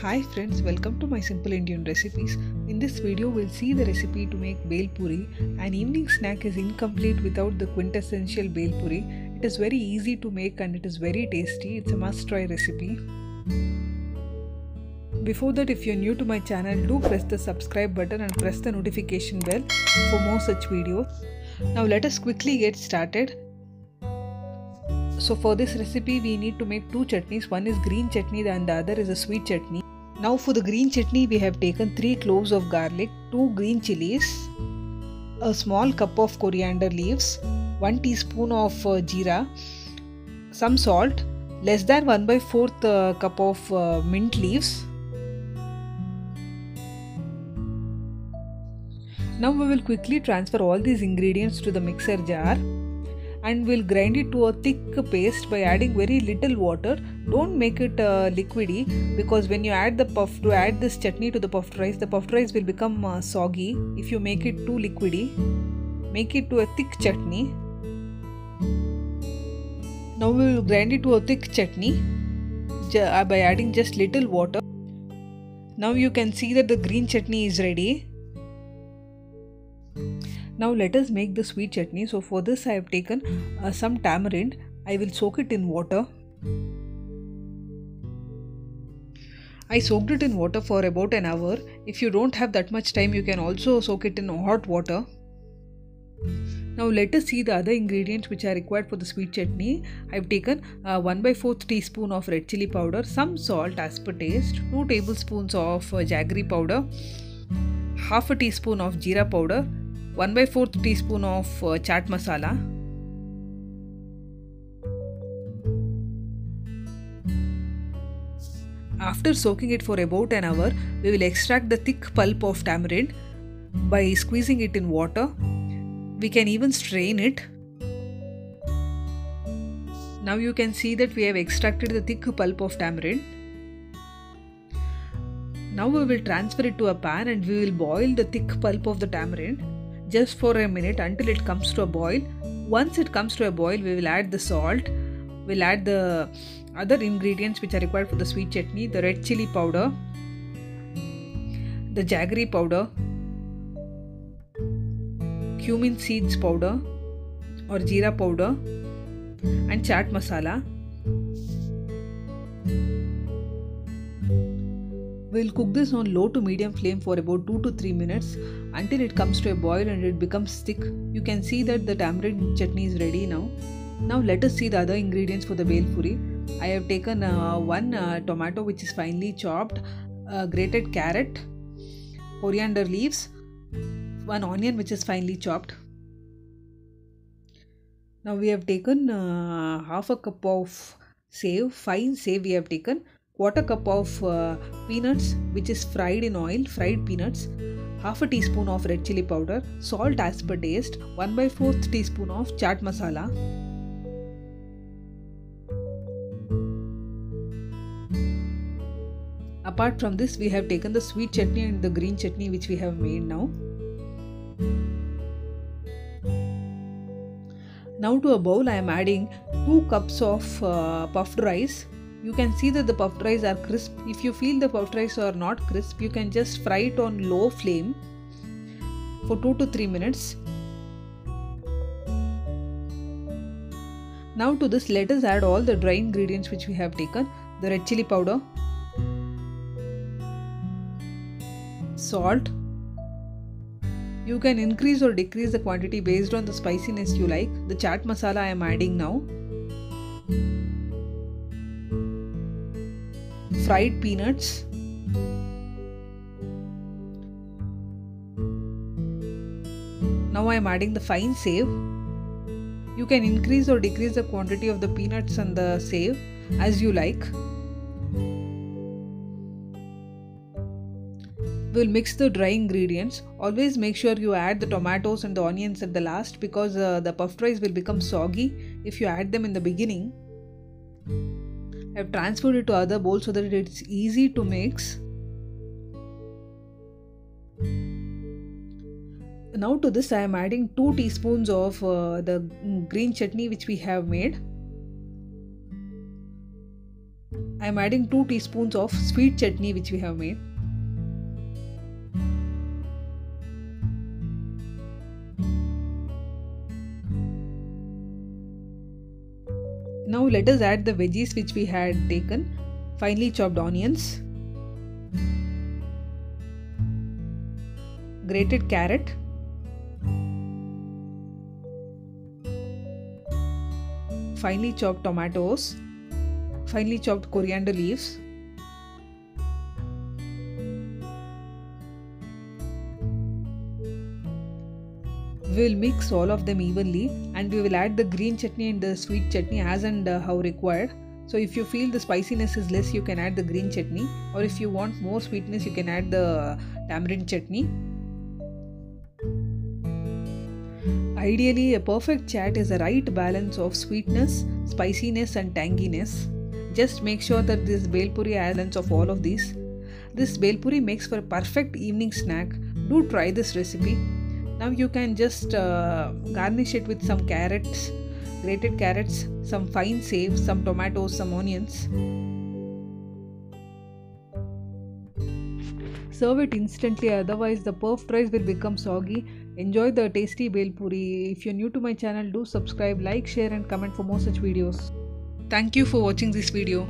Hi friends, welcome to my simple Indian recipes. In this video we'll see the recipe to make bel puri. An evening snack is incomplete without the quintessential bel puri. It is very easy to make and it is very tasty. It's a must try recipe. Before that, if you're new to my channel, do press the subscribe button and press the notification bell for more such videos. Now let us quickly get started. So for this recipe we need to make two chutneys. One is green chutney and the other is a sweet chutney. Now for the green chutney we have taken 3 cloves of garlic, 2 green chilies, a small cup of coriander leaves, 1 teaspoon of jeera, some salt, less than 1/4 cup of mint leaves. Now we will quickly transfer all these ingredients to the mixer jar and we'll grind it to a thick paste by adding very little water. Don't make it liquidy, because when you add this chutney to the puffed rice will become soggy if you make it too liquidy. Make it to a thick chutney. Now we will grind it to a thick chutney by adding just little water. Now you can see that the green chutney is ready. Now let us make the sweet chutney. So for this I have taken some tamarind. I will soak it in water. I soaked it in water for about an hour. If you don't have that much time, you can also soak it in hot water. Now let us see the other ingredients which are required for the sweet chutney. I have taken 1/4 teaspoon of red chili powder, some salt as per taste, 2 tablespoons of jaggery powder, half a teaspoon of jeera powder, 1/4 teaspoon of chaat masala. After soaking it for about an hour, we will extract the thick pulp of tamarind by squeezing it in water. We can even strain it. Now you can see that we have extracted the thick pulp of tamarind. Now we will transfer it to a pan and we will boil the thick pulp of the tamarind just for a minute until it comes to a boil. Once it comes to a boil, we will add the salt. We'll add the other ingredients which are required for the sweet chutney: the red chili powder, the jaggery powder, cumin seeds powder or jeera powder, and chaat masala. We'll cook this on low to medium flame for about 2 to 3 minutes until it comes to a boil and it becomes thick. You can see that the tamarind chutney is ready now. Now let us see the other ingredients for the bel puri. I have taken one tomato which is finely chopped, grated carrot, coriander leaves, one onion which is finely chopped. Now we have taken half a cup of fine save we have taken, quarter cup of peanuts which is fried in oil, fried peanuts, half a teaspoon of red chili powder, salt as per taste, 1/4 teaspoon of chaat masala. Apart from this, we have taken the sweet chutney and the green chutney which we have made now. Now to a bowl I am adding 2 cups of puffed rice. You can see that the puffed rice are crisp. If you feel the puffed rice are not crisp, you can just fry it on low flame for 2 to 3 minutes. Now to this, let us add all the dry ingredients which we have taken: the red chili powder, salt. You can increase or decrease the quantity based on the spiciness you like. The chaat masala I am adding now, fried peanuts, now I am adding the fine save. You can increase or decrease the quantity of the peanuts and the save as you like. We'll mix the dry ingredients. Always make sure you add the tomatoes and the onions at the last, because the puffed rice will become soggy if you add them in the beginning. I have transferred it to other bowl so that it's easy to mix. Now to this I am adding 2 teaspoons of the green chutney which we have made. I am adding 2 teaspoons of sweet chutney which we have made. Now let us add the veggies which we had taken. Finely chopped onions, grated carrot, finely chopped tomatoes, finely chopped coriander leaves, we will mix all of them evenly, and we will add the green chutney and the sweet chutney as and how required. So if you feel the spiciness is less, you can add the green chutney, or if you want more sweetness, you can add the tamarind chutney. Ideally, a perfect chat is the right balance of sweetness, spiciness and tanginess. Just make sure that this bel puri has a balance of all of these. This bel puri makes for a perfect evening snack. Do try this recipe. Now you can just garnish it with some carrots, grated carrots, some fine save, some tomatoes, some onions. Serve it instantly, otherwise the puffed rice will become soggy. Enjoy the tasty bel puri. If you're new to my channel, do subscribe, like, share and comment for more such videos. Thank you for watching this video.